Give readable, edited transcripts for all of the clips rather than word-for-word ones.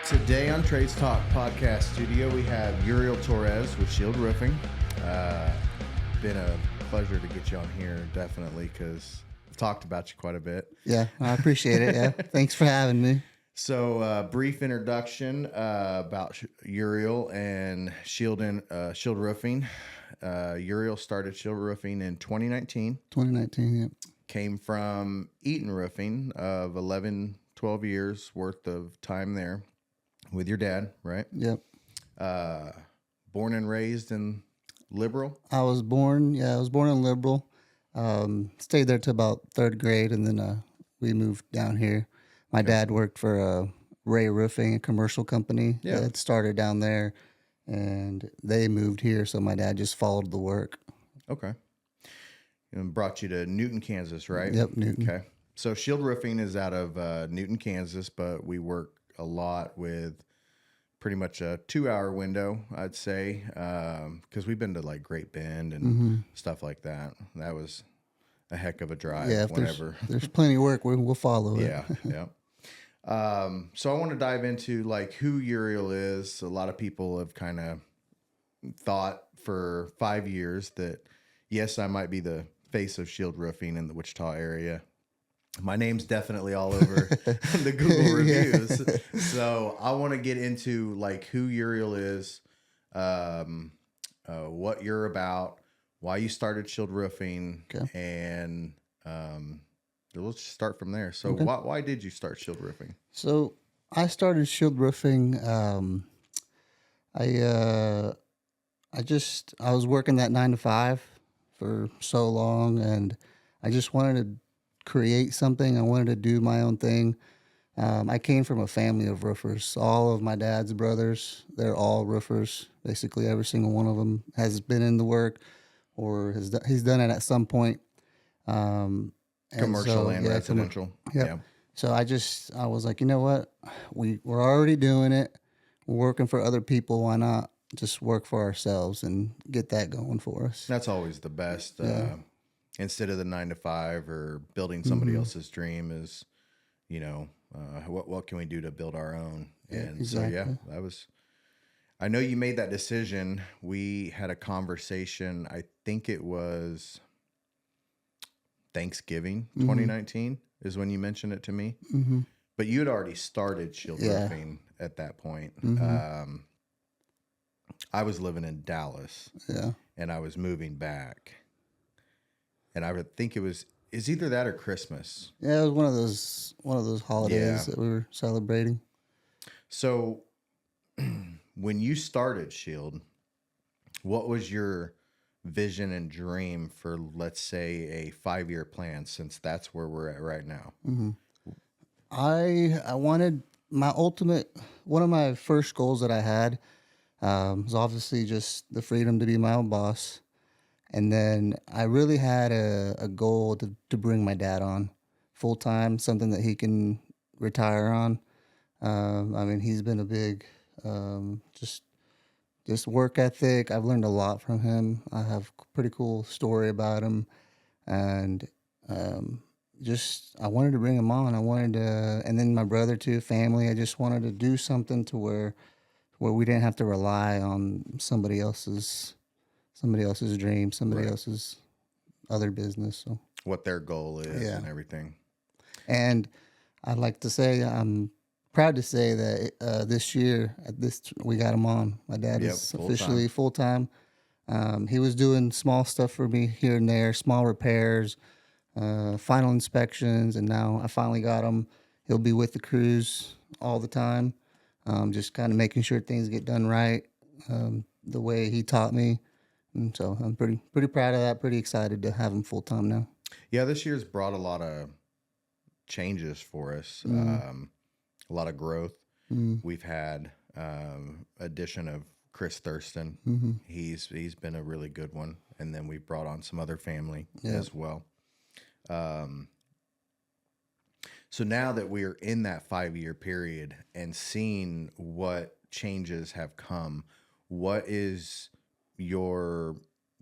Today on Trades Talk Podcast Studio, we have Uriel Torres with Shield Roofing. Been a pleasure to get you on here, definitely, because I've talked about you quite a bit. Yeah, I appreciate it. Yeah, thanks for having me. So, brief introduction about Uriel and Shield Roofing. Uriel started Shield Roofing in 2019. 2019, yeah. Came from Eaton Roofing of 11, 12 years worth of time there with your dad, right? Yep. Born and raised in Liberal? I was born in Liberal. Stayed there till about third grade, and then we moved down here. My dad worked for Ray Roofing, a commercial company that started down there, and they moved here, so my dad just followed the work. Okay. And brought you to Newton, Kansas, right? Yep, Newton. Okay. So Shield Roofing is out of Newton, Kansas, but we work a lot with pretty much a 2-hour window, I'd say, because we've been to like Great Bend and stuff like that. That was a heck of a drive. Yeah, if whenever there's plenty of work, we'll follow it. Yeah, yeah. So I want to dive into like who Uriel is. A lot of people have kind of thought for 5 years that, yes, I might be the face of Shield Roofing in the Wichita area. My name's definitely all over the Google reviews. So I want to get into like who Uriel is, what you're about, why you started Shield Roofing, and let's just start from there. So why did you start Shield Roofing? So I started Shield Roofing. I was working that 9 to 5 for so long, and I just wanted to create something. I wanted to do my own thing. I came from a family of roofers. All of my dad's brothers, they're all roofers. Basically, every single one of them has been in the work or he's done it at some point. Commercial and residential. Yeah. So I was like, you know what? We're already doing it. We're working for other people. Why not just work for ourselves and get that going for us? That's always the best. Instead of the 9 to 5 or building somebody else's dream is, what can we do to build our own? And exactly. I know you made that decision. We had a conversation. I think it was Thanksgiving 2019 is when you mentioned it to me. Mm-hmm. But you had already started Shield Roofing at that point. I was living in Dallas. Yeah. And I was moving back. And I would think it's either that or Christmas. Yeah, it was one of those holidays that we were celebrating. So when you started Shield, what was your vision and dream for, let's say, a 5-year plan, since that's where we're at right now? Mm-hmm. I wanted one of my first goals that I had was obviously just the freedom to be my own boss. And then I really had a goal to bring my dad on full time, something that he can retire on. He's been a big, just work ethic. I've learned a lot from him. I have a pretty cool story about him. And I wanted to bring him on. And then my brother too, family. I just wanted to do something to where we didn't have to rely on somebody else's dream, somebody else's other business. So what their goal is and everything. And I'd like to say, I'm proud to say that this year, we got him on. My dad is officially full-time. He was doing small stuff for me here and there, small repairs, final inspections, and now I finally got him. He'll be with the crews all the time, just kind of making sure things get done right, the way he taught me. And so I'm pretty proud of that, pretty excited to have him full time now. Yeah, this year's brought a lot of changes for us, a lot of growth. We've had addition of Chris Thurston. He's been a really good one. And then we brought on some other family as well. So now that we're in that 5-year period and seeing what changes have come, what is your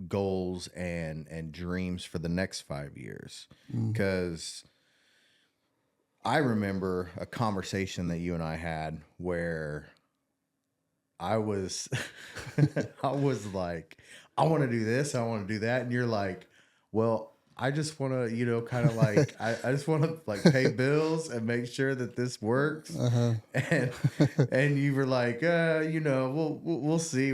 goals and dreams for the next 5 years? Because I remember a conversation that you and I had where I was, I was like, I want to do this, I want to do that, and you're like, well, I just want to, kind of like, I just want to like pay bills and make sure that this works, and you were like, we'll see,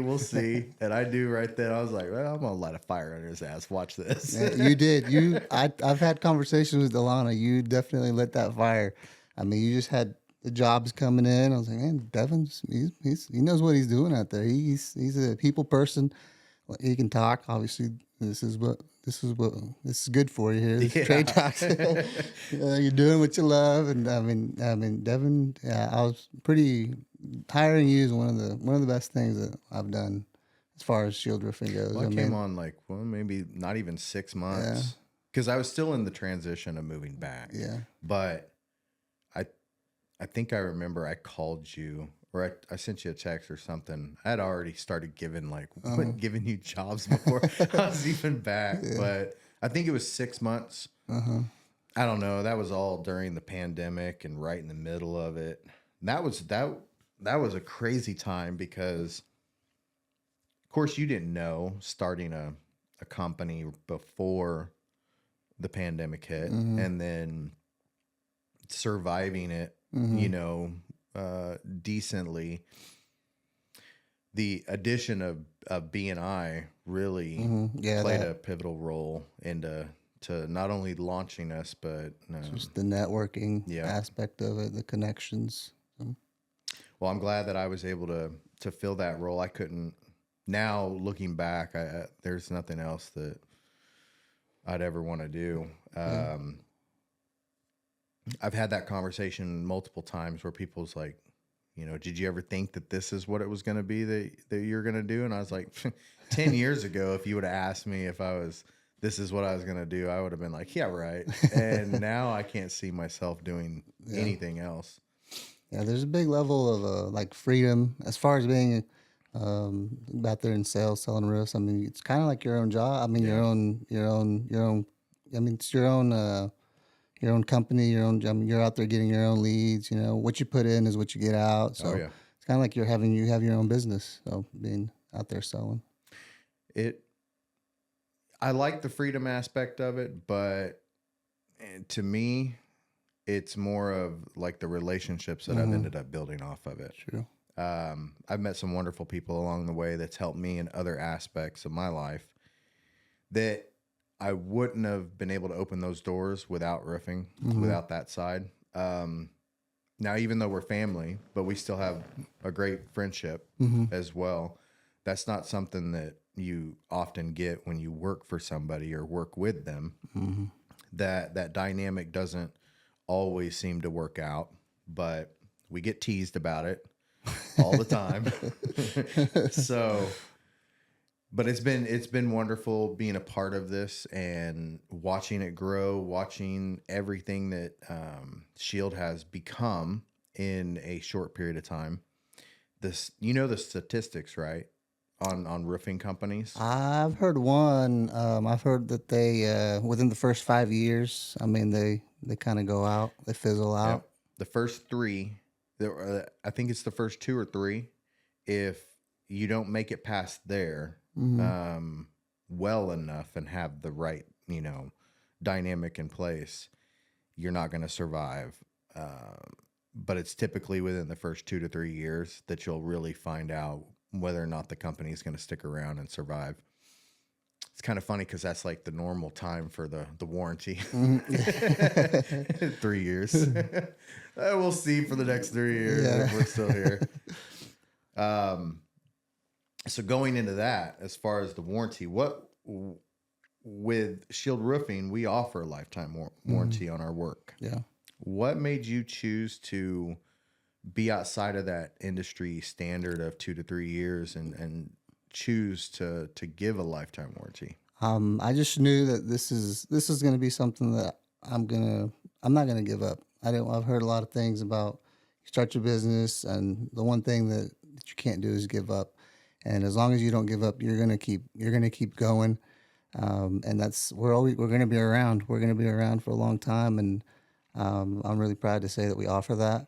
and I do right then. I was like, well, I'm gonna light a fire under his ass. Watch this. Yeah, you did. I've had conversations with Delana. You definitely lit that fire. I mean, you just had the jobs coming in. I was like, man, Devin's he knows what he's doing out there. He's a people person. He can talk. Obviously, this is good for you here. This trade talks. You're doing what you love, and I mean, Devin. Yeah, I was pretty hiring you is one of the best things that I've done as far as shield roofing goes. Well, I came on like maybe not even 6 months because I was still in the transition of moving back. Yeah, but I think I remember I called you. Or I sent you a text or something. I had already started giving you jobs before I was even back. Yeah. But I think it was 6 months. I don't know. That was all during the pandemic and right in the middle of it. And that was a crazy time because, of course, you didn't know starting a company before the pandemic hit, and then surviving it. Decently. The addition of B&I really played a pivotal role into not only launching us, but just the networking aspect of it, the connections. Well, I'm glad that I was able to fill that role. I couldn't. Now looking back, there's nothing else that I'd ever want to do. I've had that conversation multiple times where people's like, did you ever think that this is what it was going to be that you're going to do? And I was like, 10 years ago, if you would have asked me if this is what I was going to do, I would have been like, yeah, right. And now I can't see myself doing anything else. Yeah, there's a big level of like freedom as far as being out there in sales, selling roofs. I mean, it's kind of like your own job. I mean, your own. I mean, it's your own company, your own. I mean, you're out there getting your own leads. What you put in is what you get out. So it's kind of like you have your own business. So being out there selling. I like the freedom aspect of it, but to me, it's more of like the relationships that I've ended up building off of it. True. I've met some wonderful people along the way that's helped me in other aspects of my life that I wouldn't have been able to open those doors without roofing, without that side. Now, even though we're family, but we still have a great friendship as well. That's not something that you often get when you work for somebody or work with them. That dynamic doesn't always seem to work out, but we get teased about it all the time. So, but it's been wonderful being a part of this and watching it grow, watching everything that Shield has become in a short period of time. The statistics, right? On roofing companies. I've heard one. I've heard that they within the first 5 years, I mean, they kind of go out, they fizzle out. Yep. The first three, I think it's the first 2 or 3. If you don't make it past there well enough and have the right, dynamic in place, you're not going to survive. But it's typically within the first 2 to 3 years that you'll really find out whether or not the company is going to stick around and survive. It's kind of funny because that's like the normal time for the warranty. 3 years. We'll see for the next 3 years if we're still here. So going into that, as far as the warranty, with Shield Roofing, we offer a lifetime warranty on our work. Yeah. What made you choose to be outside of that industry standard of 2 to 3 years and choose to give a lifetime warranty? I just knew that this is going to be something that I'm not going to give up. I've heard a lot of things about you start your business, and the one thing that you can't do is give up. And as long as you don't give up, you're going to keep going. And we're going to be around. We're going to be around for a long time. And I'm really proud to say that we offer that.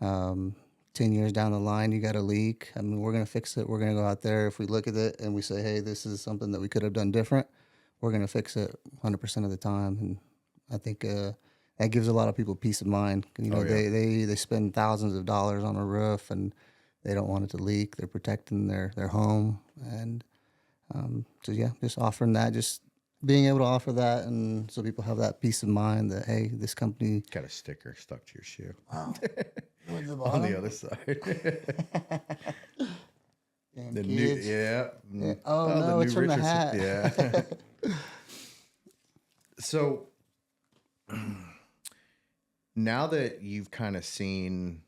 10 years down the line, you got a leak. I mean, we're going to fix it. We're going to go out there. If we look at it and we say, hey, this is something that we could have done different, we're going to fix it 100% of the time. And I think that gives a lot of people peace of mind. You know, they spend thousands of dollars on a roof and they don't want it to leak. They're protecting their home. And so, yeah, just offering that, just being able to offer that, and so people have that peace of mind that, hey, this company got a sticker stuck to your shoe. Wow. On the other side. The new, yeah. Oh, no, it's from the hat. Yeah. So now that you've kind of seen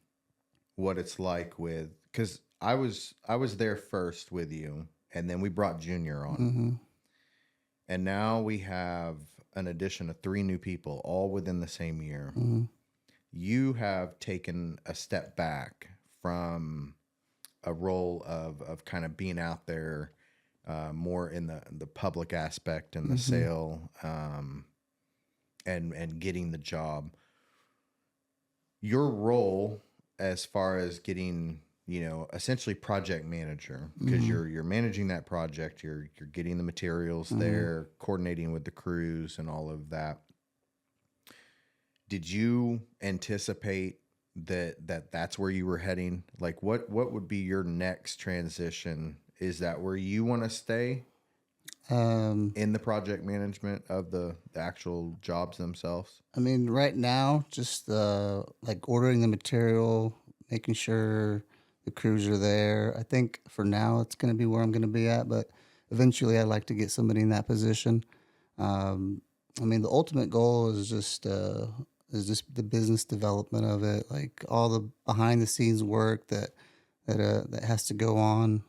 what it's like with, because I was there first with you, and then we brought Junior on. Mm-hmm. And now we have an addition of 3 new people, all within the same year. Mm-hmm. You have taken a step back from a role of kind of being out there more in the public aspect and the sale and getting the job. Your role as far as getting, you know, essentially project manager, because you're managing that project, you're getting the materials there, coordinating with the crews and all of that. Did you anticipate that's where you were heading? Like what would be your next transition? Is that where you want to stay in the project management of the actual jobs themselves? I mean, right now, just like ordering the material, making sure the crews are there. I think for now it's going to be where I'm going to be at, but eventually I'd like to get somebody in that position. I mean, the ultimate goal is just the business development of it, like all the behind the scenes work that has to go on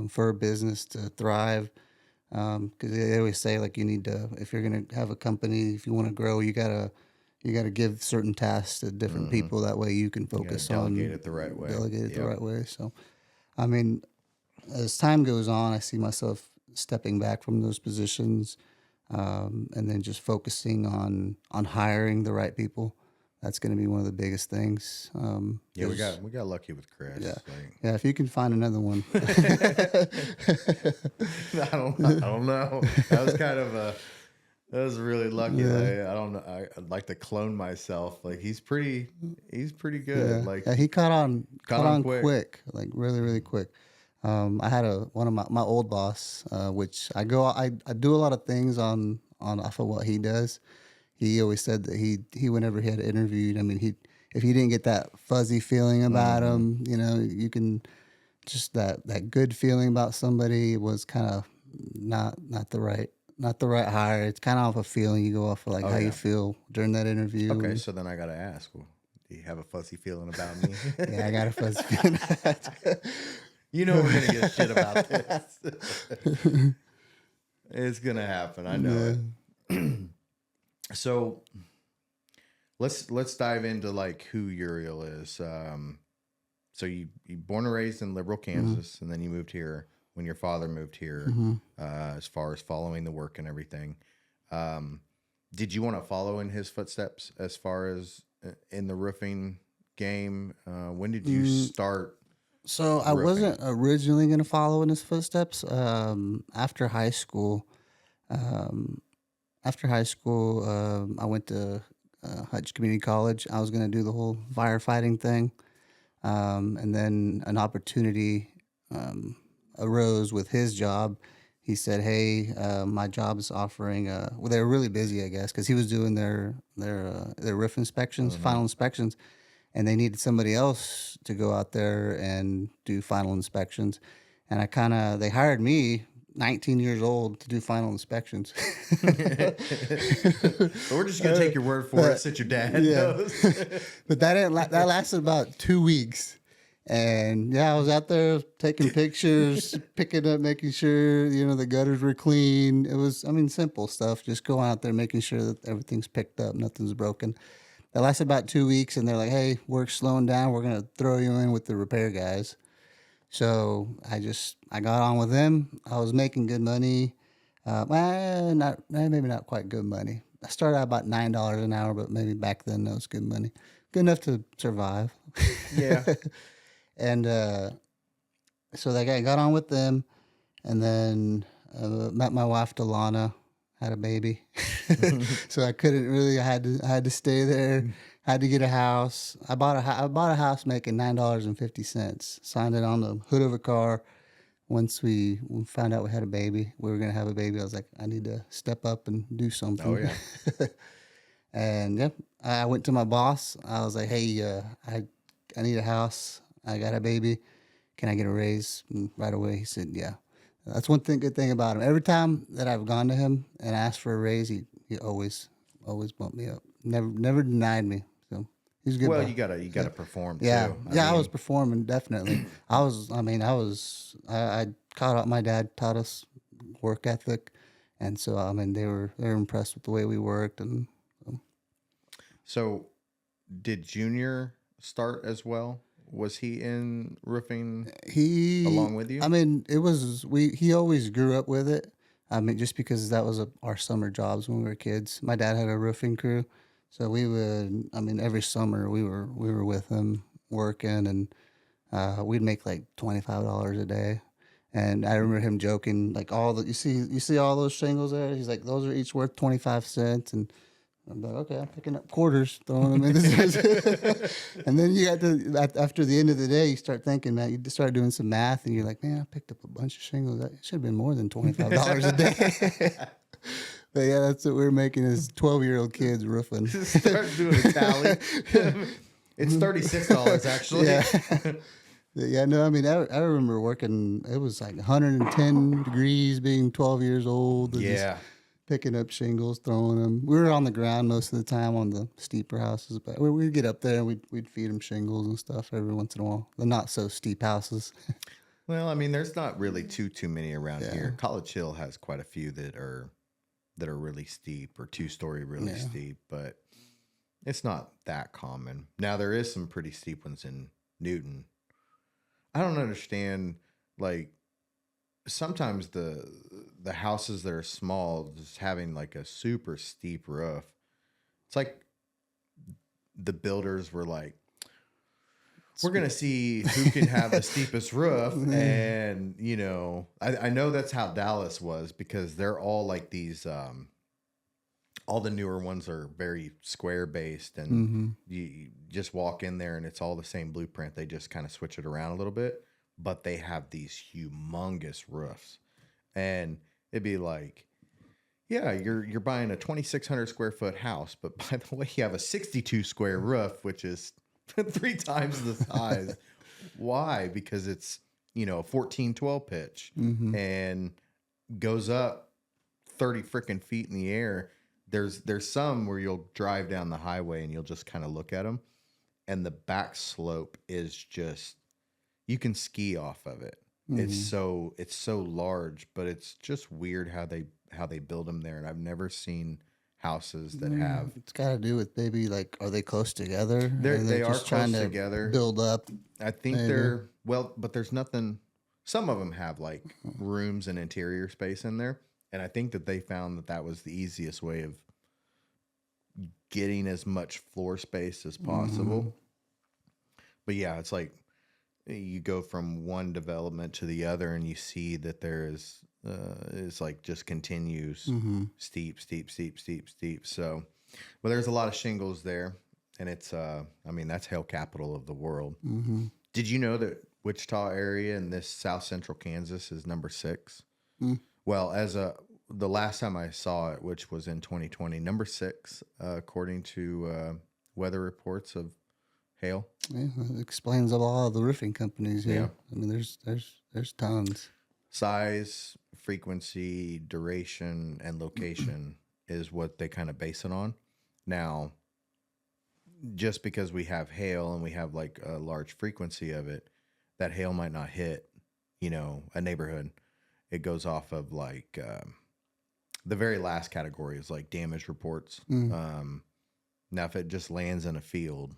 for a business to thrive. Because they always say, like, you need to, if you're going to have a company, if you want to grow, you gotta give certain tasks to different people. That way you can focus on delegate it the right way. The right way. So, I mean, as time goes on, I see myself stepping back from those positions, and then just focusing on hiring the right people. That's going to be one of the biggest things. Yeah, we got lucky with Chris. Yeah, yeah. If you can find another one, I don't know. That was really lucky. Yeah. I don't know. I'd like to clone myself. Like he's pretty good. Yeah. Like he caught on quick, like really, really quick. I had one of my old boss, which I do a lot of things on off of what he does. He always said that he whenever he had interviewed, I mean, if he didn't get that fuzzy feeling about him, you know, you can just that good feeling about somebody was kind of not the right hire. It's kind of off a feeling. You go off of like how you feel during that interview. Okay, so then I got to ask, well, do you have a fuzzy feeling about me? Yeah, I got a fuzzy feeling. You know we're gonna get shit about this. It's gonna happen. I know it. So let's dive into like who Uriel is. So you born and raised in Liberal, Kansas, and then you moved here when your father moved here. As far as following the work and everything, did you want to follow in his footsteps as far as in the roofing game? When did you start? So I wasn't originally going to follow in his footsteps. After high school, I went to Hutch Community College. I was going to do the whole firefighting thing. And then an opportunity arose with his job. He said, "Hey, my job is offering." Well, they were really busy, I guess, because he was doing their roof inspections, final inspections, and they needed somebody else to go out there and do final inspections. And they hired me, 19 years old, to do final inspections. But we're just gonna take your word for it, since your dad knows. But that lasted about 2 weeks. And I was out there taking pictures, picking up, making sure, the gutters were clean. It was, simple stuff. Just going out there, making sure that everything's picked up, nothing's broken. That lasted about 2 weeks, and they're like, "Hey, work's slowing down. We're going to throw you in with the repair guys." So I got on with them. I was making good money. Maybe not quite good money. I started out about $9 an hour, but maybe back then that was good money, good enough to survive. Yeah. And so that guy got on with them, and then met my wife Delana, had a baby. So I couldn't really. I had to stay there. Had to get a house. I bought a house making $9.50. Signed it on the hood of a car. Once we found out we had a baby, we were gonna have a baby. I was like, I need to step up and do something. Oh yeah. And yep, I went to my boss. I was like, hey, I need a house. I got a baby. Can I get a raise? And right away, he said, yeah. That's one good thing about him. Every time that I've gone to him and asked for a raise, he always bumped me up. Never denied me. So he's good. Well, you gotta perform too. Yeah, I was performing definitely. I caught up. My dad taught us work ethic, and so they were impressed with the way we worked. And so, did Junior start as well? Was he in roofing along with you? It was he always grew up with it. Just because that was our summer jobs when we were kids. My dad had a roofing crew, so we would. Every summer we were with him working, and we'd make like $25 a day. And I remember him joking, like you see all those shingles there. He's like, those are each worth 25 cents, and I'm like, okay, I'm picking up quarters, throwing them in this. And then you got to, after the end of the day, you start thinking that you start doing some math, and you're like, man, I picked up a bunch of shingles. That should have been more than $25 a day. But yeah, that's what we're making as 12-year-old kids roofing. Start doing a tally. It's $36 actually. Yeah. Yeah, no, I remember working, it was like 110 degrees being 12 years old. Yeah. Picking up shingles, throwing them. We were on the ground most of the time on the steeper houses, but we'd get up there and we'd feed them shingles and stuff every once in a while. The not so steep houses. Well, there's not really too many around here. College Hill has quite a few that are really steep or 2-story really steep, but it's not that common. Now there is some pretty steep ones in Newton. I don't understand, like, sometimes the houses that are small just having like a super steep roof. It's like the builders were like, we're going to see who can have the steepest roof. And, I know that's how Dallas was, because they're all like these, all the newer ones are very square based, and you just walk in there and it's all the same blueprint. They just kind of switch it around a little bit, but they have these humongous roofs. And it'd be like, yeah, you're buying a 2,600 square foot house, but by the way, you have a 62 square roof, which is 3 times the size. Why? Because it's, a 14-12 pitch and goes up 30 freaking feet in the air. There's some where you'll drive down the highway and you'll just kind of look at them, and the back slope is just, you can ski off of it. It's so large, but it's just weird how they build them there. And I've never seen houses that have. It's got to do with maybe like, are they close together? They are just trying close to together. Build up. I think they're but there's nothing. Some of them have like rooms and interior space in there, and I think that they found that was the easiest way of getting as much floor space as possible. But yeah, it's like, you go from one development to the other, and you see that there's it's like just continues steep. So, well, there's a lot of shingles there, and it's that's hail capital of the world. Did you know that Wichita area in this South Central Kansas is number 6? Well, the last time I saw it, which was in 2020, number 6 according to weather reports of hail. Yeah, that explains a lot of the roofing companies here. Yeah. There's tons. Size, frequency, duration, and location is what they kind of base it on. Now, just because we have hail and we have like a large frequency of it, that hail might not hit, a neighborhood. It goes off of like the very last category is like damage reports. Now, if it just lands in a field,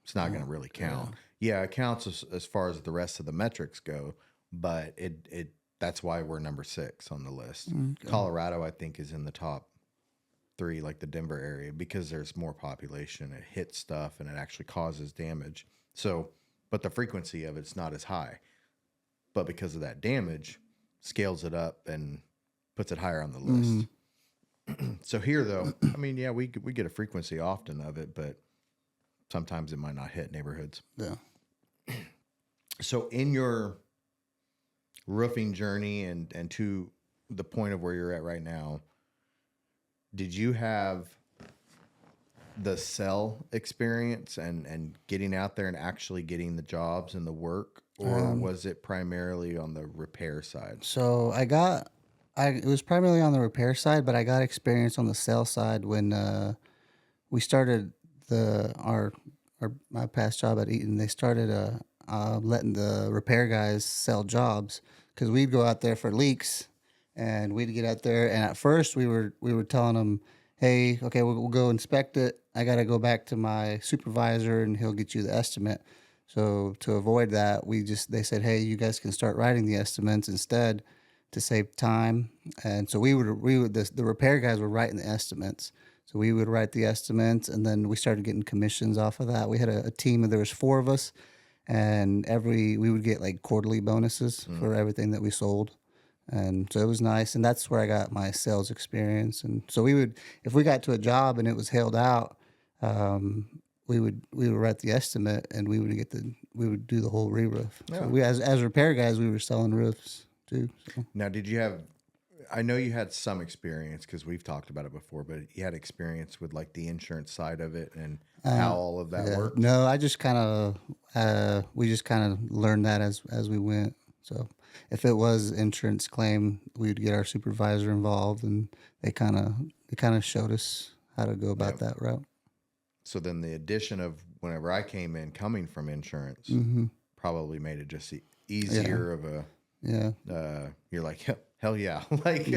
it's not going to really count. Yeah, it counts as far as the rest of the metrics go, but it that's why we're number 6 on the list. Okay. Colorado, I think, is in the top 3, like the Denver area, because there's more population. It hits stuff and it actually causes damage. So, but the frequency of it's not as high. But because of that damage, scales it up and puts it higher on the list. So here, though, I mean, yeah, we get a frequency often of it, but sometimes it might not hit neighborhoods. Yeah. So in your roofing journey and to the point of where you're at right now, did you have the sell experience and getting out there and actually getting the jobs and the work, or was it primarily on the repair side? So it was primarily on the repair side, but I got experience on the sales side when we started my past job at Eaton. They started letting the repair guys sell jobs, because we'd go out there for leaks, and we'd get out there. And at first, we were telling them, "Hey, okay, we'll go inspect it. I got to go back to my supervisor, and he'll get you the estimate." So to avoid that, they said, "Hey, you guys can start writing the estimates instead, to save time." And so the repair guys were writing the estimates. So we would write the estimates, and then we started getting commissions off of that. We had a team there was 4 of us, and we would get like quarterly bonuses for everything that we sold. And so it was nice. And that's where I got my sales experience. And so if we got to a job and it was hailed out, we would write the estimate, and we would do the whole re-roof. Yeah. So we, as repair guys, we were selling roofs too. So. Now, I know you had some experience, because we've talked about it before, but you had experience with like the insurance side of it and how all of that works? No, I just kind of, we just kind of learned that as we went. So if it was insurance claim, we'd get our supervisor involved, and they kind of showed us how to go about that route. So then the addition of whenever I came in coming from insurance probably made it just easier of a, you're like, hell yeah. Like,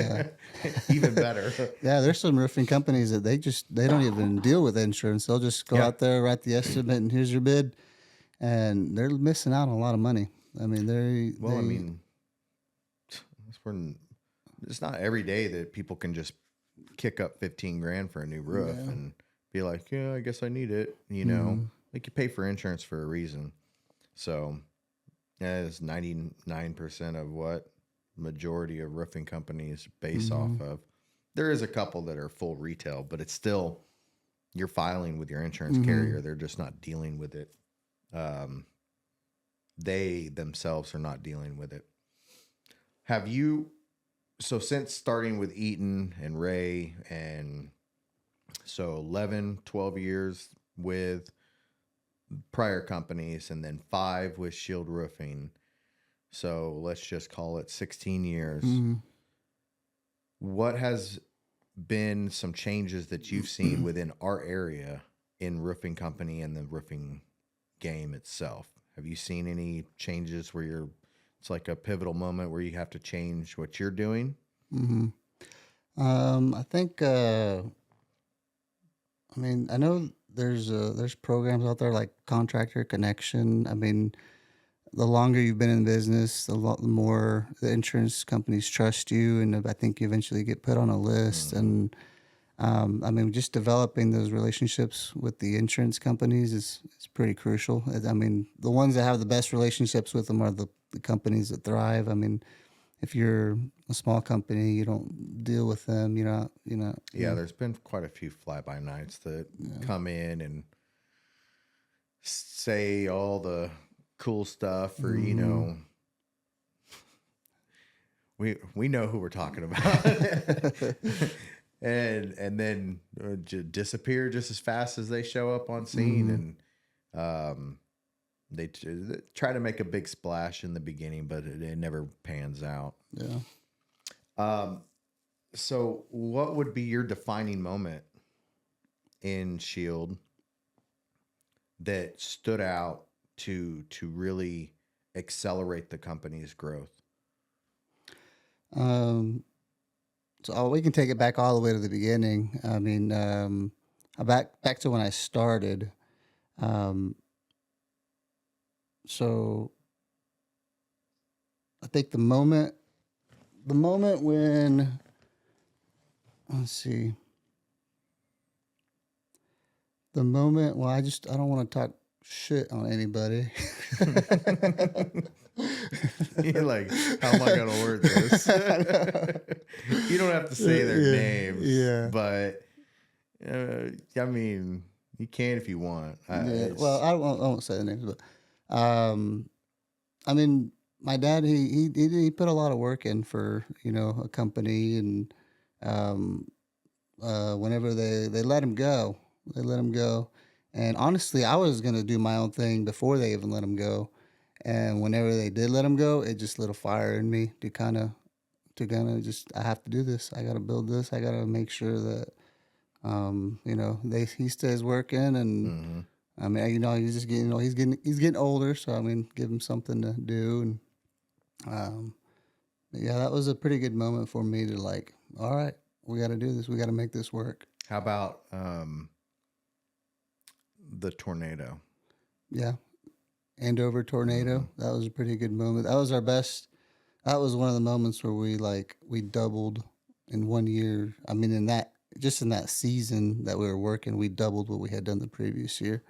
even better. Yeah, there's some roofing companies that they don't even deal with insurance. They'll just go out there, write the estimate, and here's your bid. And they're missing out on a lot of money. I mean, it's not every day that people can just kick up $15,000 for a new roof and be like, yeah, I guess I need it. You know, like, you pay for insurance for a reason. So it's 99% of what majority of roofing companies base off of. There is a couple that are full retail, but it's still, you're filing with your insurance carrier. They're just not dealing with it. They themselves are not dealing with it. So since starting with Eaton and Ray, and so 11, 12 years with prior companies, and then 5 with Shield Roofing. So let's just call it 16 years. What has been some changes that you've seen within our area in roofing company and the roofing game itself? Have you seen any changes where it's like a pivotal moment where you have to change what you're doing? I think, I know there's programs out there like Contractor Connection. I mean, the longer you've been in business, the more the insurance companies trust you, and I think you eventually get put on a list. And just developing those relationships with the insurance companies is pretty crucial. I mean, the ones that have the best relationships with them are the companies that thrive. I mean, if you're a small company, you don't deal with them. Yeah, there's been quite a few fly-by-nights that come in and say all the cool stuff, or we know who we're talking about. and then disappear just as fast as they show up on scene. And they try to make a big splash in the beginning, but it never pans out. So what would be your defining moment in Shield that stood out to really accelerate the company's growth? So we can take it back all the way to the beginning. I mean, back to when I started. So I think the moment when, let's see, The moment, well, I don't want to talk shit on anybody. You're like, how am I going to word this? You don't have to say their names, Yeah. but I mean, you can if you want. Yeah. Well, I won't say the names, but I mean, my dad, he put a lot of work in for, a company, and whenever they let him go, they let him go. And honestly, I was going to do my own thing before they even let him go. And whenever they did let him go, it just lit a fire in me to just, I have to do this. I got to build this. I got to make sure that, he stays working. And I mean, he's just getting, he's getting older. So, I mean, give him something to do. And, yeah, that was a pretty good moment for me to like, all right, we got to do this. We got to make this work. How about the tornado? Yeah. Andover tornado. That was a pretty good moment. That was our best. That was one of the moments where we doubled in 1 year. I mean, in that season that we were working, we doubled what we had done the previous year.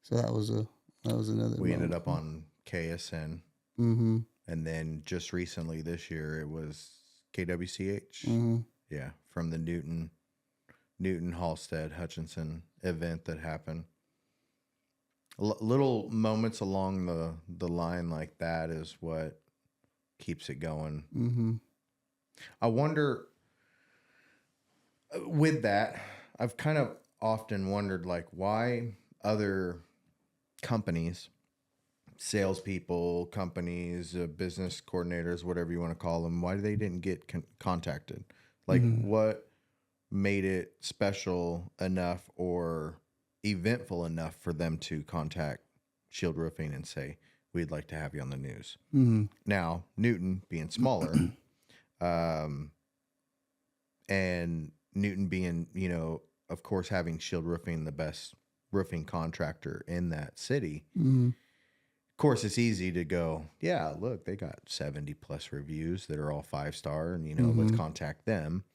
So that was another. We moment. ended up on KSN, and then just recently this year it was KWCH. Yeah, from the Newton Halstead Hutchinson event that happened. Little moments along the line like that is what keeps it going. I wonder, with that, I've kind of often wondered, like, why other companies, salespeople, companies, business coordinators, whatever you want to call them, why they didn't get contacted? Like, what made it special enough or eventful enough for them to contact Shield Roofing and say, we'd like to have you on the news? Now, Newton being smaller, and Newton being, of course, having Shield Roofing, the best roofing contractor in that city. Of course, it's easy to go, yeah, look, they got 70 plus reviews that are all 5-star, and, let's contact them.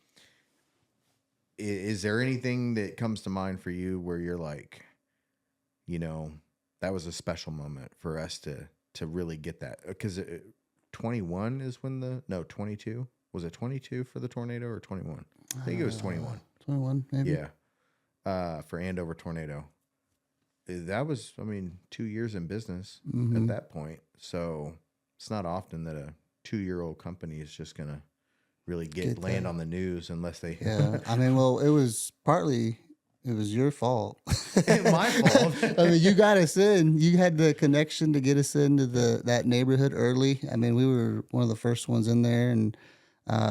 Is there anything that comes to mind for you where you're like, that was a special moment for us to really get that? Because 21 is when 22? Was it 22 for the tornado or 21? I think it was 21. 21, maybe. Yeah. For Andover tornado. That was, 2 years in business at that point. So it's not often that a 2-year-old company is just going to really land on the news unless they. Yeah. I mean, well, it was your fault. My fault. I mean, you got us in. You had the connection to get us into that neighborhood early. I mean, we were one of the first ones in there, and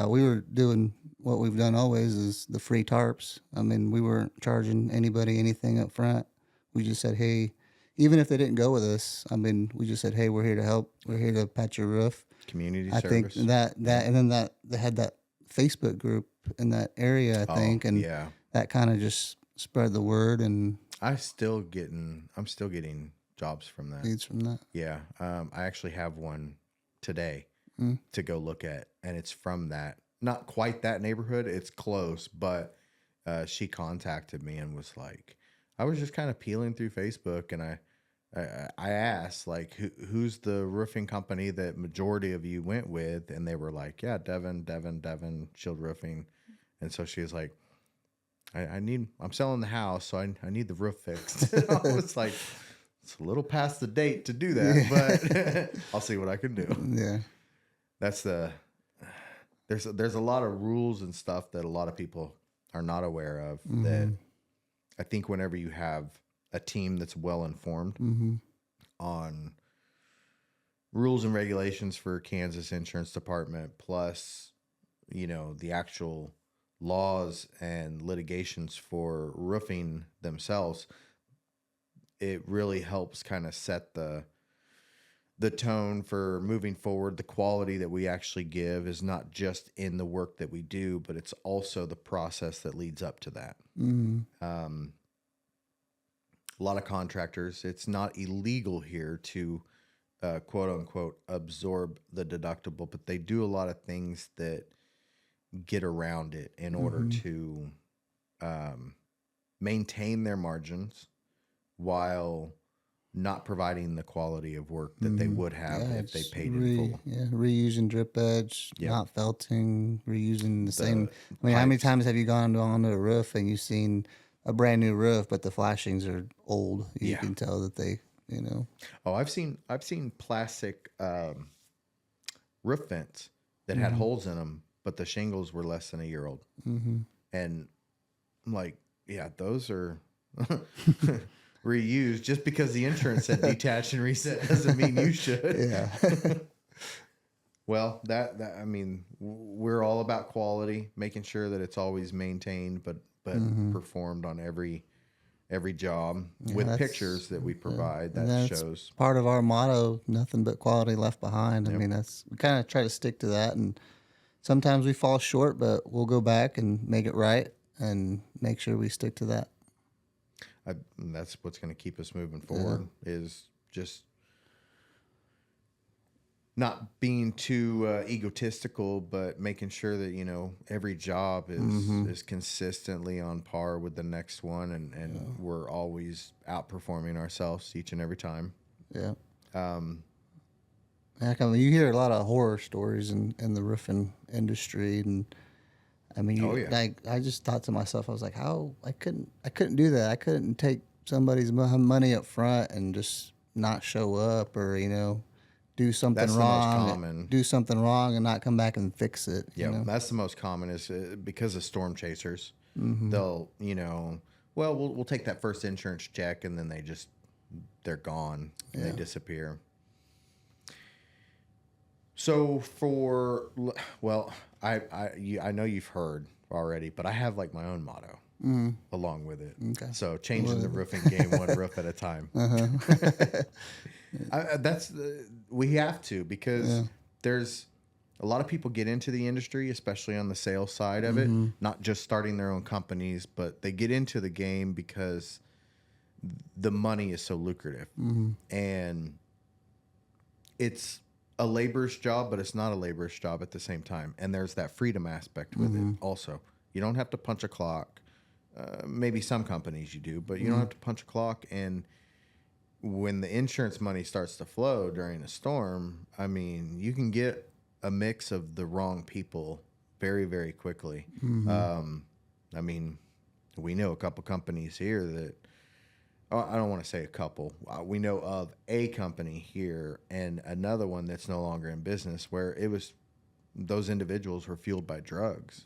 we were doing what we've done always, is the free tarps. I mean, we weren't charging anybody anything up front. We just said, hey, even if they didn't go with us, I mean, we just said, hey, we're here to help. We're here to patch your roof. Community I service. think that and then that they had that Facebook group in that area, I think, and that kind of just spread the word. And I'm still getting jobs from that. Leads from that. Yeah, I actually have one today to go look at, and it's from that. Not quite that neighborhood. It's close, but she contacted me and was like, I was just kind of peeling through Facebook, and I asked, like, who's the roofing company that majority of you went with? And they were like, yeah, Devin, Shield Roofing. And so she was like, I'm selling the house, so I need the roof fixed. I was like, it's a little past the date to do that, but I'll see what I can do. Yeah. That's there's a lot of rules and stuff that a lot of people are not aware of that I think whenever you have a team that's well informed on rules and regulations for Kansas Insurance Department, plus, the actual laws and litigations for roofing themselves, it really helps kind of set the tone for moving forward. The quality that we actually give is not just in the work that we do, but it's also the process that leads up to that. A lot of contractors, it's not illegal here to quote unquote absorb the deductible, but they do a lot of things that get around it in order to maintain their margins while not providing the quality of work that they would have if they paid in full. Yeah, reusing drip edge, not felting, reusing the same. I mean, how many pipes. times have you gone onto a roof and you've seen a brand new roof, but the flashings are old? You can tell that they, Oh, I've seen plastic roof vents that had holes in them, but the shingles were less than a year old. And I'm like, yeah, those are reused. Just because the insurance said detach and reset doesn't mean you should. Yeah. Well, that I mean, we're all about quality, making sure that it's always maintained, but performed on every job with pictures that we provide that shows. Part of our motto, nothing but quality left behind. I mean, we kind of try to stick to that, and sometimes we fall short, but we'll go back and make it right and make sure we stick to that. And that's what's going to keep us moving forward is just not being too egotistical, but making sure that, every job is consistently on par with the next one. And we're always outperforming ourselves each and every time. Yeah. You hear a lot of horror stories in the roofing industry. And I mean, I just thought to myself, I was like, how I couldn't do that. I couldn't take somebody's money up front and just not show up or, do something wrong. Do something wrong and not come back and fix it. Yeah, that's the most common is because of storm chasers. They'll, we'll take that first insurance check and then they're gone. And they disappear. So I know you've heard already, but I have like my own motto along with it. Okay. So changing the roofing game one roof at a time. We have to because there's a lot of people get into the industry, especially on the sales side of it, not just starting their own companies, but they get into the game because the money is so lucrative and it's a laborer's job, but it's not a laborer's job at the same time. And there's that freedom aspect with it also. You don't have to punch a clock. Maybe some companies you do, but you don't have to punch a clock. And when the insurance money starts to flow during a storm, I mean, you can get a mix of the wrong people very, very quickly. I mean, we know a couple companies here that, I don't want to say a couple. We know of a company here and another one that's no longer in business where those individuals were fueled by drugs.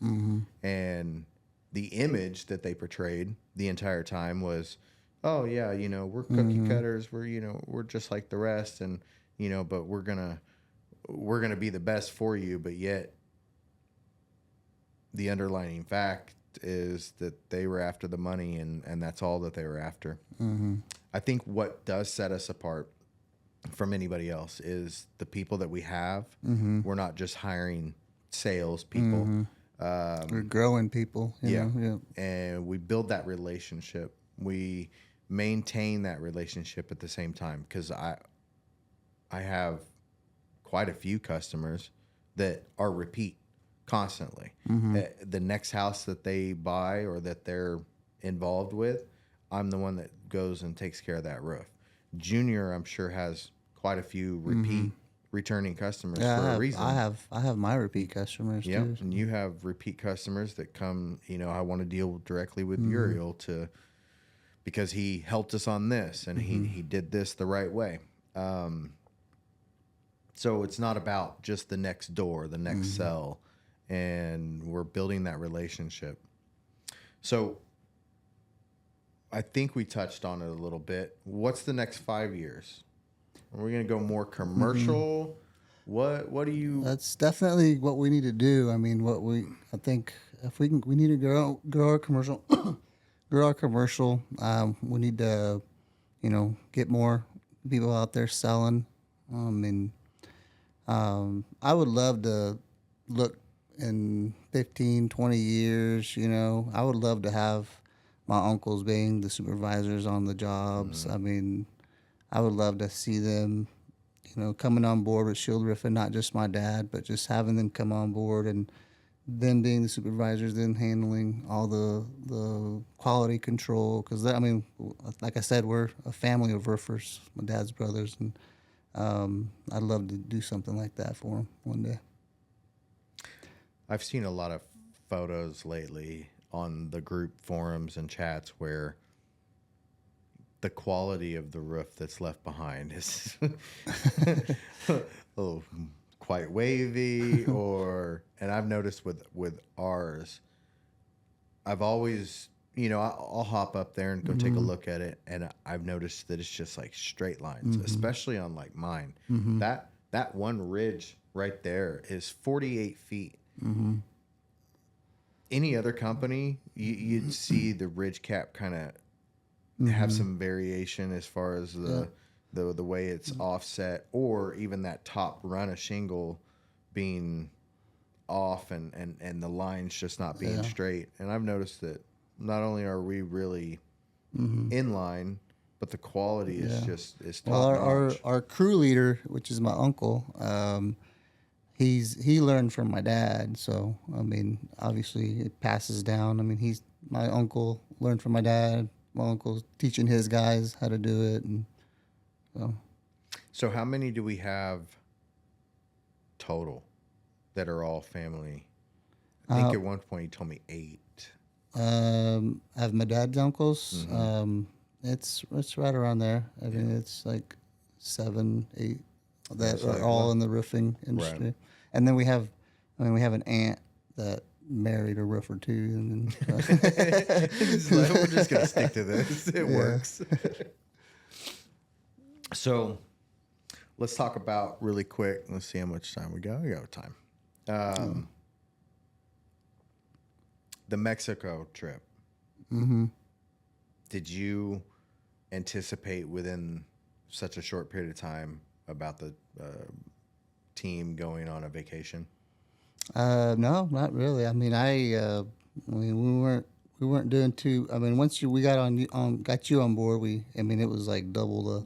And the image that they portrayed the entire time was, oh yeah, we're cookie cutters. We're just like the rest. And, but we're going to be the best for you. But yet the underlying fact is that they were after the money and that's all that they were after. I think what does set us apart from anybody else is the people that we have. We're not just hiring sales people. We're growing people. And we build that relationship. We maintain that relationship at the same time because I have quite a few customers that are repeat constantly. The next house that they buy or that they're involved with, I'm the one that goes and takes care of that roof. Junior, I'm sure, has quite a few returning customers for a reason. I have my repeat customers too. And you have repeat customers that come, I want to deal directly with Uriel because he helped us on this and he did this the right way. So it's not about just the next door, the next sell, and we're building that relationship. So I think we touched on it a little bit. What's the next 5 years? Are we going to go more commercial? What do you? That's definitely what we need to do. I mean, I think if we need to grow our commercial, grow our commercial. We need to, get more people out there selling. I would love to look in 15, 20 years, I would love to have my uncles being the supervisors on the jobs. I mean, I would love to see them, coming on board with Shield Roofing, not just my dad, but just having them come on board and them being the supervisors, then handling all the quality control. Because I mean, like I said, we're a family of roofers. My dad's brothers, and I'd love to do something like that for them one day. I've seen a lot of photos lately on the group forums and chats where the quality of the roof that's left behind is a little quite wavy, and I've noticed with ours, I've always, I'll hop up there and go take a look at it, and I've noticed that it's just like straight lines, especially on like mine. That one ridge right there is 48 feet. Any other company, you'd see the ridge cap kind of have some variation as far as the way it's offset, or even that top run of shingle being off and the lines just not being straight. And I've noticed that not only are we really in line, but the quality is top notch. Our crew leader, which is my uncle, he learned from my dad. So I mean, obviously it passes down. I mean, my uncle learned from my dad. My uncle's teaching his guys how to do it, and so how many do we have total that are all family? I think at one point you told me 8. I have my dad's uncles. It's right around there. I mean, it's like 7, 8 that are all in the roofing industry. Right. And then we have an aunt that married a roofer too. And then, we're just gonna stick to this. It works. So let's talk about really quick. Let's see how much time we got. We got time. The Mexico trip. Did you anticipate within such a short period of time about the team going on a vacation? No, not really. I mean, we weren't doing too. I mean, once we got you on board, it was like double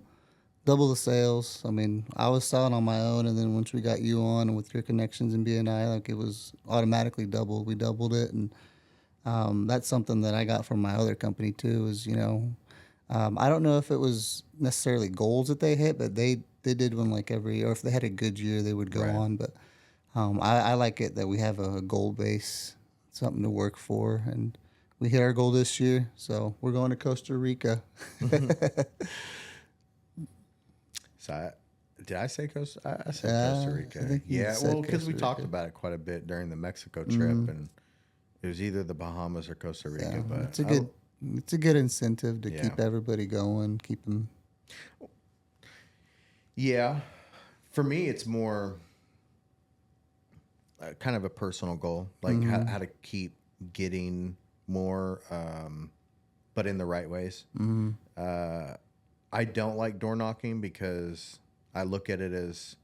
the sales. I mean, I was selling on my own, and then once we got you on and with your connections in BNI, like it was automatically doubled. We doubled it, and that's something that I got from my other company too. Is I don't know if it was necessarily goals that they hit, but they did one like every year. Or if they had a good year, they would go on. But I like it that we have a goal base, something to work for, and we hit our goal this year. So we're going to Costa Rica. So did I say Costa? I said Costa Rica. Yeah, well, because we talked about it quite a bit during the Mexico trip, and it was either the Bahamas or Costa Rica. Yeah, but it's a good incentive to keep everybody going, keep them. Yeah, for me, it's more kind of a personal goal, like how to keep getting more, but in the right ways. I don't like door knocking because I look at it as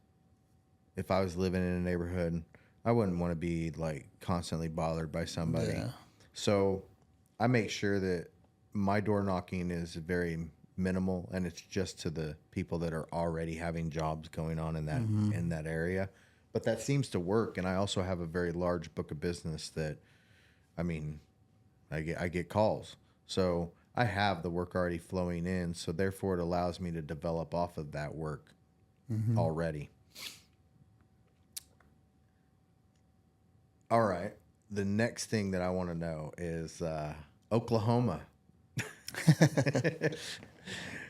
if I was living in a neighborhood, I wouldn't want to be like constantly bothered by somebody. Yeah. So I make sure that my door knocking is very minimal, and it's just to the people that are already having jobs going on in that area. But that seems to work, and I also have a very large book of business that, I mean, I get calls. So I have the work already flowing in, so therefore it allows me to develop off of that work already. All right. The next thing that I want to know is Oklahoma.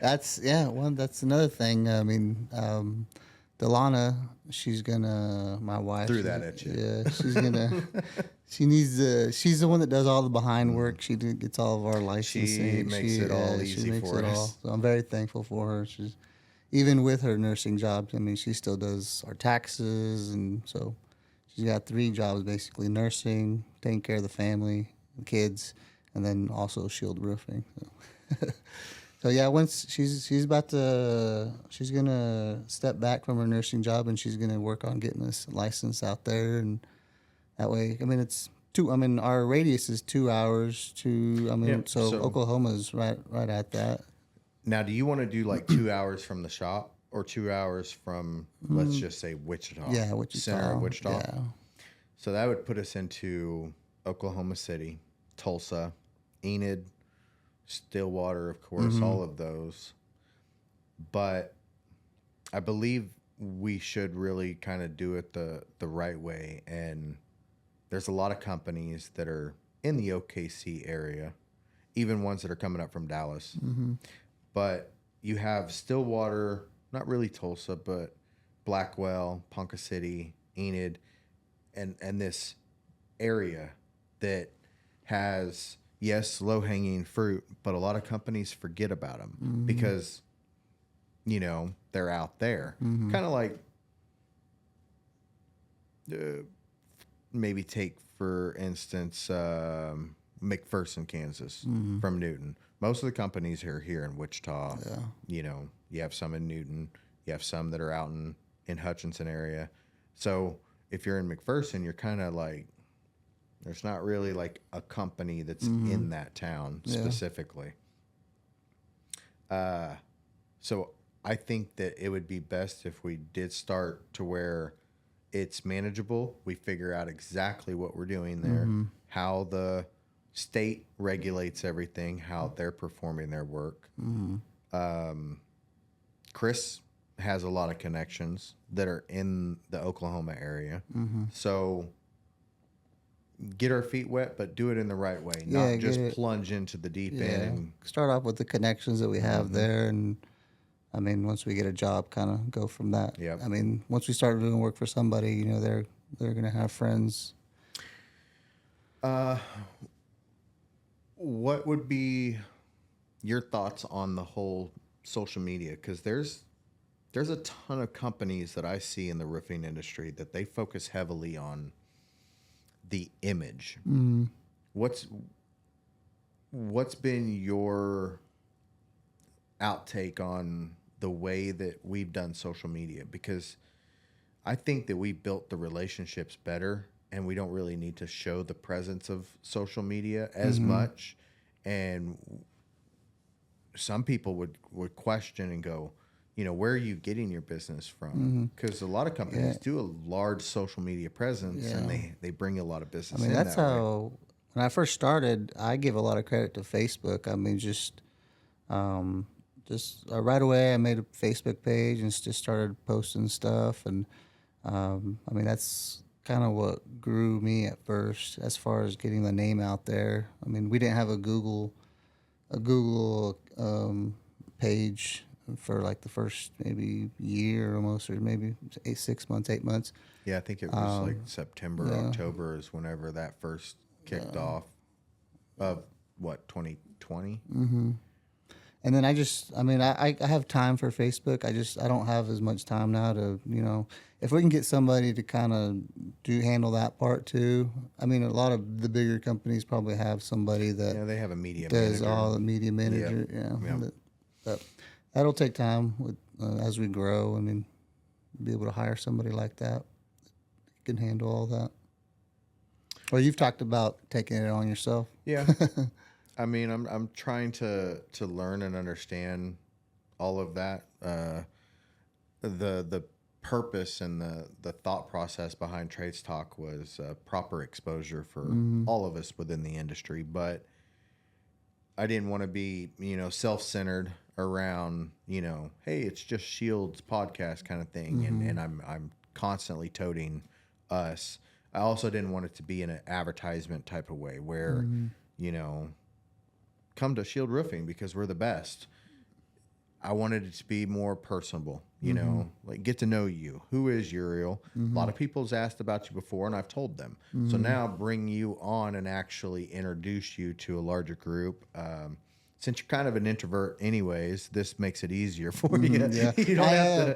That's another thing. I mean, Delana, my wife threw that at you. Yeah, she's the one that does all the behind work. She gets all of our licensing. She makes it all easy for us. So I'm very thankful for her. She's, even with her nursing jobs, I mean, she still does our taxes, and so she's got 3 jobs basically: nursing, taking care of the family, the kids, and then also shield roofing. So yeah, once she's gonna step back from her nursing job, and she's gonna work on getting us licensed out there, and that way, I mean, our radius is 2 hours so Oklahoma's right at that. Now, do you want to do like 2 hours from the shop or 2 hours from, let's just say Wichita? Yeah, Wichita. Center of Wichita. Yeah. So that would put us into Oklahoma City, Tulsa, Enid, Stillwater, of course, all of those. But I believe we should really kind of do it the right way. And there's a lot of companies that are in the OKC area, even ones that are coming up from Dallas. But you have Stillwater, not really Tulsa, but Blackwell, Ponca City, Enid, and this area that has, yes, low-hanging fruit, but a lot of companies forget about them because, you know, they're out there. Kind of like maybe take, for instance, McPherson, Kansas, from Newton. Most of the companies are here in Wichita. Yeah. You know, you have some in Newton. You have some that are out in Hutchinson area. So if you're in McPherson, you're kind of like, there's not really like a company that's in that town specifically. So I think that it would be best if we did start to where it's manageable. We figure out exactly what we're doing there, how the state regulates everything, how they're performing their work. Chris has a lot of connections that are in the Oklahoma area. So get our feet wet, but do it in the right way, not just plunge into the deep end. Start off with the connections that we have there, and I mean, once we get a job, kind of go from that. I mean, once we start doing work for somebody, you know, they're going to have friends. What would be your thoughts on the whole social media? Because there's a ton of companies that I see in the roofing industry that they focus heavily on the image. What's been your outtake on the way that we've done social media? Because I think that we built the relationships better, and we don't really need to show the presence of social media as much. And some people would question and go, you know, where are you getting your business from? Because a lot of companies do a large social media presence, and they bring a lot of business. I mean, that's how, when I first started, I give a lot of credit to Facebook. I mean, just right away, I made a Facebook page and just started posting stuff. And I mean, that's kind of what grew me at first as far as getting the name out there. I mean, we didn't have a Google page for like the first maybe year almost, or maybe 8 months. Yeah, I think it was like September, October is whenever that first kicked off of what, 2020? And then I have time for Facebook. I don't have as much time now to, you know, if we can get somebody to kind of handle that part too. I mean, a lot of the bigger companies probably have somebody that they have a media does manager. all the media manager. But that'll take time as we grow. I mean, be able to hire somebody like that can handle all that. Or you've talked about taking it on yourself. Yeah. I mean, I'm trying to learn and understand all of that. The purpose and the thought process behind Trades Talk was proper exposure for all of us within the industry. But I didn't want to be, you know, self-centered around, you know, hey, it's just Shield's podcast kind of thing, and I'm constantly toting us. I also didn't want it to be in an advertisement type of way where, you know, come to Shield Roofing because we're the best. I wanted it to be more personable, you know, like get to know you. Who is Uriel? A lot of people's asked about you before, and I've told them. So now bring you on and actually introduce you to a larger group. Since you're kind of an introvert anyways, this makes it easier for you. Yeah. You don't have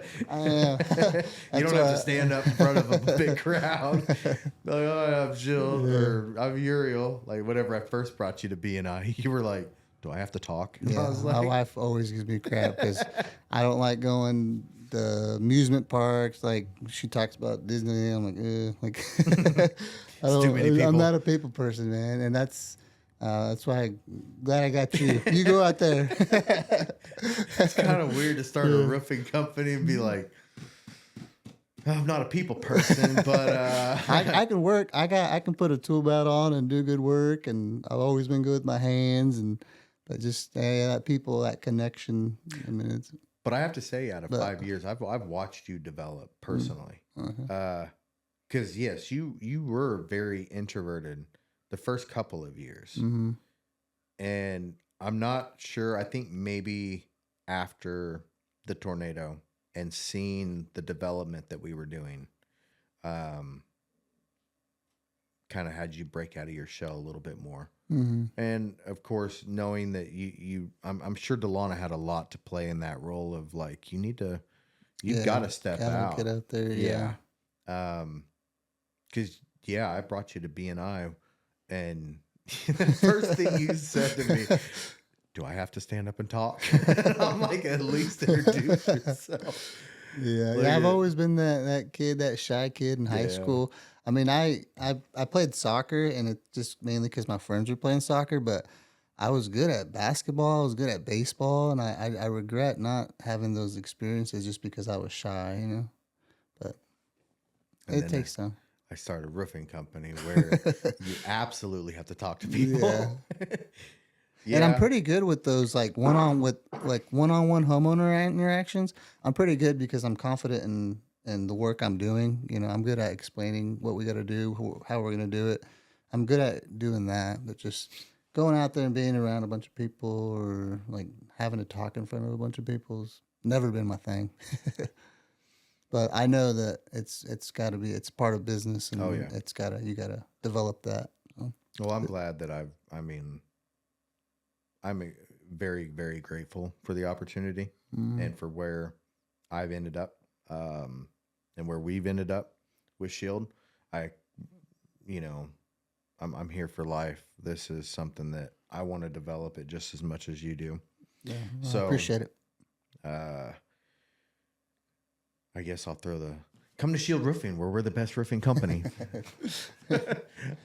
to stand up in front of a big crowd. Like, oh, I'm Jill or I'm Uriel. Like whatever I first brought you to B&I, you were like, do I have to talk? Yeah, I was like, my wife always gives me crap because I don't like going to amusement parks. Like she talks about Disney, I'm like, I'm not a people person, man, and that's why I'm glad I got you. You go out there. It's kind of weird to start a roofing company and be like, I'm not a people person, but I can work. I can put a tool belt on and do good work, and I've always been good with my hands, but just that people, that connection. I mean, it's. But I have to say, out of 5 years, I've watched you develop personally. Because yes, you were very introverted the first couple of years, and I'm not sure. I think maybe after the tornado and seeing the development that we were doing, kind of had you break out of your shell a little bit more. And of course, knowing that I'm sure Delana had a lot to play in that role of like, you've got to step out, get out there. Yeah. Because I brought you to BNI, and the first thing you said to me, do I have to stand up and talk? I'm like, at least introduce yourself. Yeah, I've always been that kid, that shy kid in high school. I mean, I played soccer, and it's just mainly because my friends were playing soccer, but I was good at basketball. I was good at baseball, and I regret not having those experiences just because I was shy, But it takes time. I started a roofing company where you absolutely have to talk to people. Yeah. And I'm pretty good with those one-on-one homeowner interactions. I'm pretty good because I'm confident in the work I'm doing. I'm good at explaining what we got to do, how we're going to do it. I'm good at doing that, but just going out there and being around a bunch of people or having to talk in front of a bunch of people's never been my thing. But I know that it's got to be, it's part of business, and you got to develop that. Well, I'm glad that I'm very, very grateful for the opportunity and for where I've ended up, and where we've ended up with Shield. I'm here for life. This is something that I want to develop it just as much as you do. Yeah, so I appreciate it. I guess I'll come to Shield Roofing, where we're the best roofing company.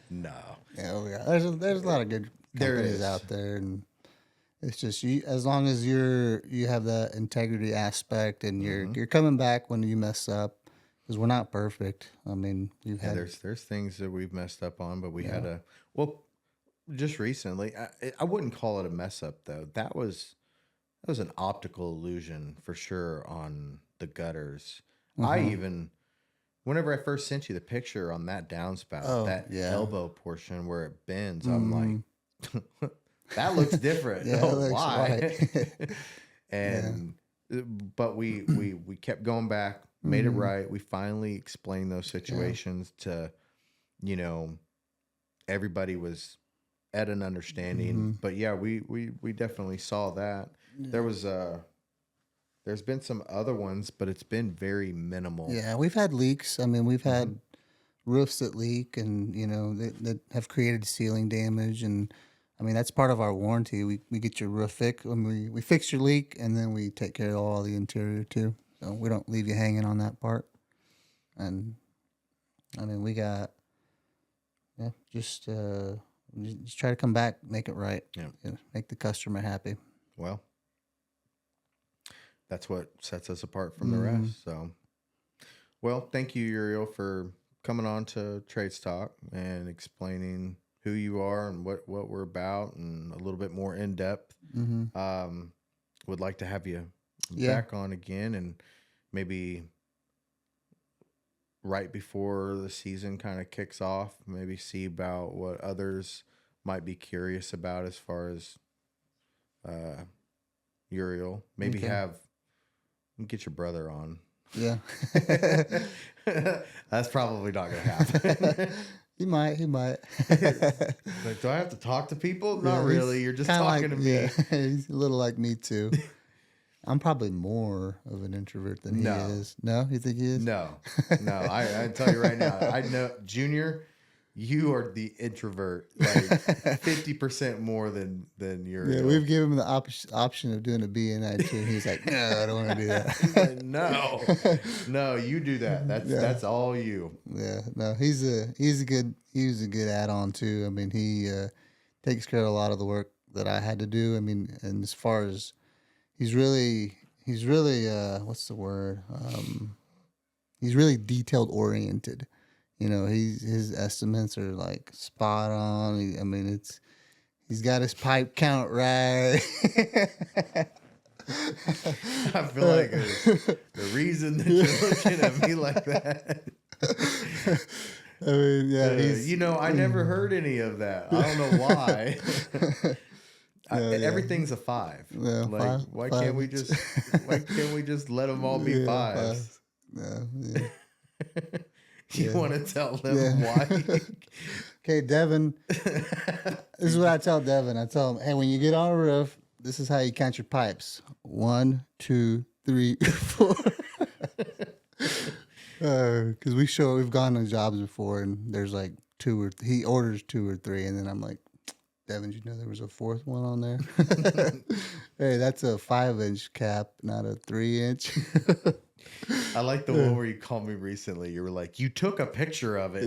No. Yeah, there's a lot of good companies out there, and it's just as long as you have that integrity aspect, and you're coming back when you mess up, because we're not perfect. I mean, there's things that we've messed up on, but we had just recently. I wouldn't call it a mess up though. That was an optical illusion for sure on the gutters. Whenever I first sent you the picture on that downspout, elbow portion where it bends, I'm like, that looks different. Why? And but we kept going back, made it right. We finally explained those situations to, everybody was at an understanding. But we definitely saw that. There's been some other ones, but it's been very minimal. Yeah, we've had leaks. I mean, we've had roofs that leak, and that have created ceiling damage, and I mean that's part of our warranty. We get your roof fixed when we fix your leak, and then we take care of all the interior too. So we don't leave you hanging on that part. And I mean, we got just try to come back, make it right. Make the customer happy. Well, that's what sets us apart from the rest. So, well, thank you, Uriel, for coming on to Trades Talk and explaining who you are and what we're about, and a little bit more in depth. Would like to have you back on again, and maybe right before the season kind of kicks off, maybe see about what others might be curious about as far as Uriel. Maybe get your brother on. Yeah. That's probably not going to happen. He might. Like, do I have to talk to people? Not really. You're just talking to me. Yeah, he's a little like me too. I'm probably more of an introvert than he is. No, you think he is? No. I tell you right now. I know, Junior, you are the introvert, like 50% more than you're. Yeah, we've given him the option of doing a BNI too. He's like, no, I don't want to do that. He's like, no, you do that. That's all you. Yeah, no, he was a good add-on too. I mean, he takes care of a lot of the work that I had to do. I mean, and as far as he's really what's the word? he's really detailed oriented. You know, his estimates are like spot on. I mean, he's got his pipe count right. I feel like the reason that you're looking at me like that. I mean, yeah, I never heard any of that. I don't know why. Everything's a 5. Yeah, like, why can't we just let them all be 5s? Yeah. You want to tell them why? Okay, Devin. This is what I tell Devin. I tell him, hey, when you get on a roof, this is how you count your pipes. 1, 2, 3, 4. Because we've gone on jobs before, and there's like he orders 2 or 3, and then I'm like, Devin, you know there was a 4th one on there? Hey, that's a 5-inch cap, not a 3-inch. I like the one where you called me recently. You were like, you took a picture of it,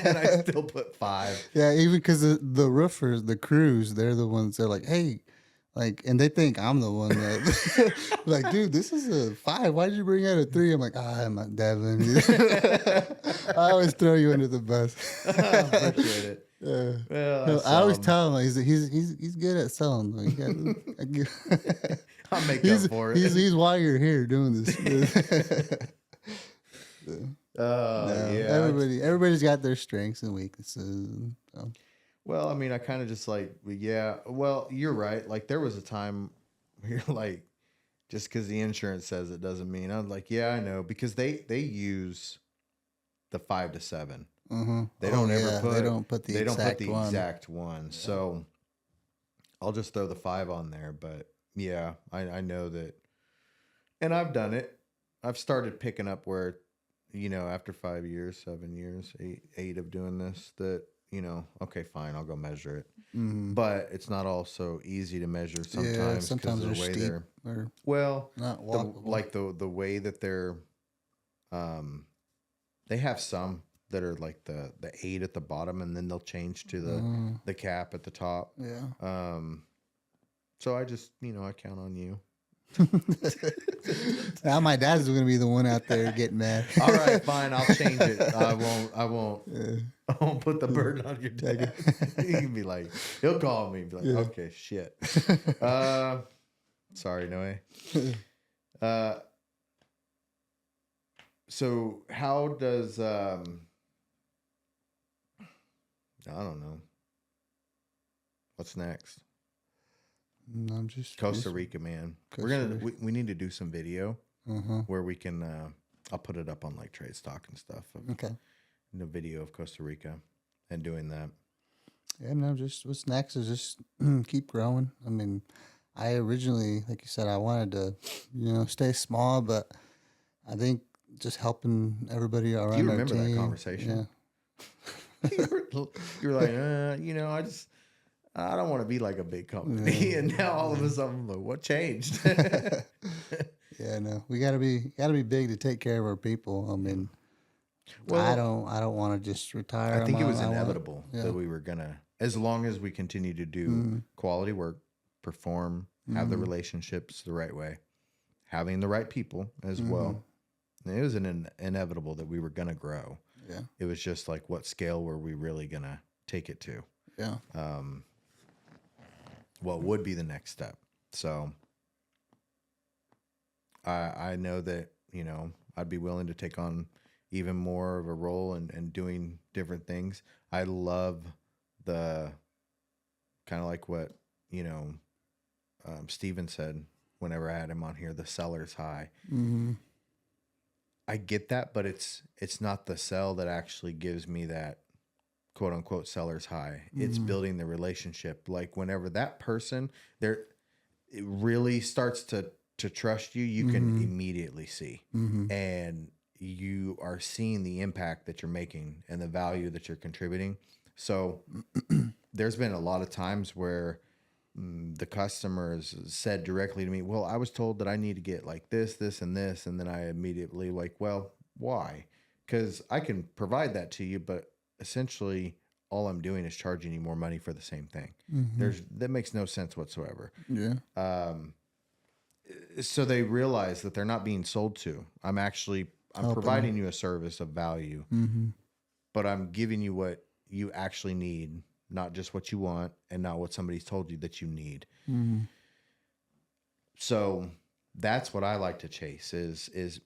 and I still put 5. Yeah, even because the roofers, the crews, they're the ones that are like, hey, like, and they think I'm the one that, like, dude, this is a 5. Why did you bring out a 3? I'm like, I'm not Devin. I always throw you under the bus. I appreciate it. Yeah. Well, I always tell him he's good at selling. I'll make up for it. He's why you're here doing this. Yeah. Everybody's got their strengths and weaknesses. So. Well, I mean, I kind of just like, yeah. Well, you're right. Like there was a time where you're like, just because the insurance says it doesn't mean. I'm like, yeah, I know, because they use the 5 to 7. Mm-hmm. They don't They don't put the exact one. Yeah. So I'll just throw the 5 on there. But yeah, I know that, and I've done it. I've started picking up where, after 5 years, 7 years, eight of doing this, that, okay, fine, I'll go measure it. Mm-hmm. But it's not all so easy to measure sometimes. Yeah, sometimes the they're way steep they're, not walkable. the way that they're, they have some that are like the 8 at the bottom, and then they'll change to the cap at the top. Yeah. So I just, I count on you. Now my dad's going to be the one out there getting mad. All right, fine. I'll change it. I won't put the burden on your dad. He can be like, he'll call me and be like, okay, shit. Sorry, Noe. So how does, I don't know. What's next? I'm just Costa Rica, man. We need to do some video where we can. I'll put it up on like Trade Stock and stuff. Okay. The video of Costa Rica and doing that. Yeah, no. Just what's next is just keep growing. I mean, I originally, like you said, I wanted to, stay small, but I think just helping everybody around. Do you remember our team, that conversation? Yeah. you were like, I don't want to be like a big company. And now all of a sudden, I'm like, what changed? Yeah, no, we gotta be big to take care of our people. I mean, I don't want to just retire. I think it was inevitable that we were gonna, as long as we continue to do quality work, perform, have the relationships the right way, having the right people as well. It was inevitable that we were gonna grow. Yeah, it was just like, what scale were we really gonna take it to? Yeah. What would be the next step? So I know that, I'd be willing to take on even more of a role and doing different things. I love the kind of like what, Steven said whenever I had him on here, the seller's high. Mm-hmm. I get that, but it's not the sell that actually gives me that quote unquote seller's high. It's building the relationship. Like whenever that person it really starts to trust you, you can immediately see, and you are seeing the impact that you're making and the value that you're contributing. So there's been a lot of times where the customers said directly to me, well, I was told that I need to get like this, and this. And then I immediately like, well, why? Because I can provide that to you, but essentially all I'm doing is charging you more money for the same thing. That makes no sense whatsoever. Yeah. So they realize that they're not being sold to. I'm actually Helping providing you a service of value, but I'm giving you what you actually need, not just what you want and not what somebody's told you that you need. So that's what I like to chase is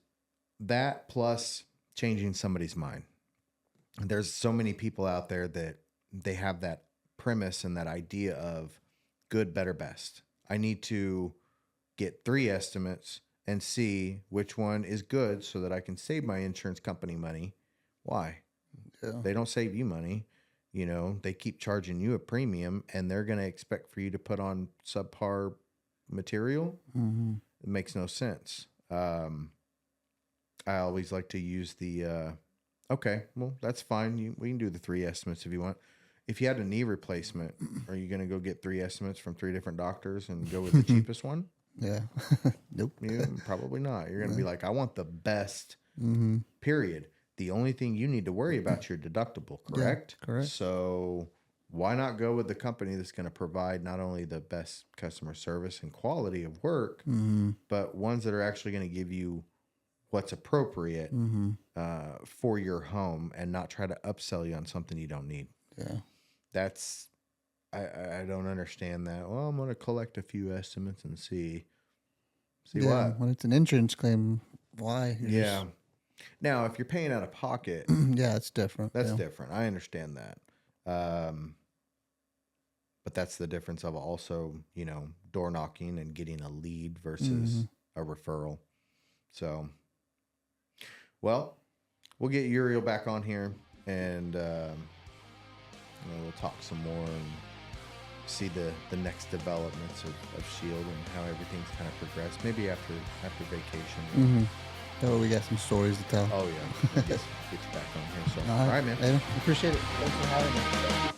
that plus changing somebody's mind. There's so many people out there that they have that premise and that idea of good, better, best. I need to get 3 estimates and see which one is good so that I can save my insurance company money. Why? Yeah. They don't save you money. You know, they keep charging you a premium and they're going to expect for you to put on subpar material. It makes no sense. I always like to use the, okay, well, that's fine. We can do the 3 estimates if you want. If you had a knee replacement, are you going to go get 3 estimates from 3 different doctors and go with the cheapest one? Yeah. Nope. Probably not. You're going to be like, I want the best, period. The only thing you need to worry about is your deductible, correct? Yeah, correct. So why not go with the company that's going to provide not only the best customer service and quality of work, but ones that are actually going to give you what's appropriate for your home and not try to upsell you on something you don't need. Yeah. That's, I don't understand that. Well, I'm going to collect a few estimates and see what. When it's an insurance claim, why? Yeah. Now, if you're paying out of pocket, yeah, it's different. That's different. I understand that. But that's the difference of also, you know, door knocking and getting a lead versus a referral. So, well, we'll get Uriel back on here and we'll talk some more and see the next developments of Shield and how everything's kind of progressed. Maybe after vacation. Oh, we got some stories to tell. Oh, yeah. Get you back on here. So, all right, man. Later. Appreciate it. Thanks for having me.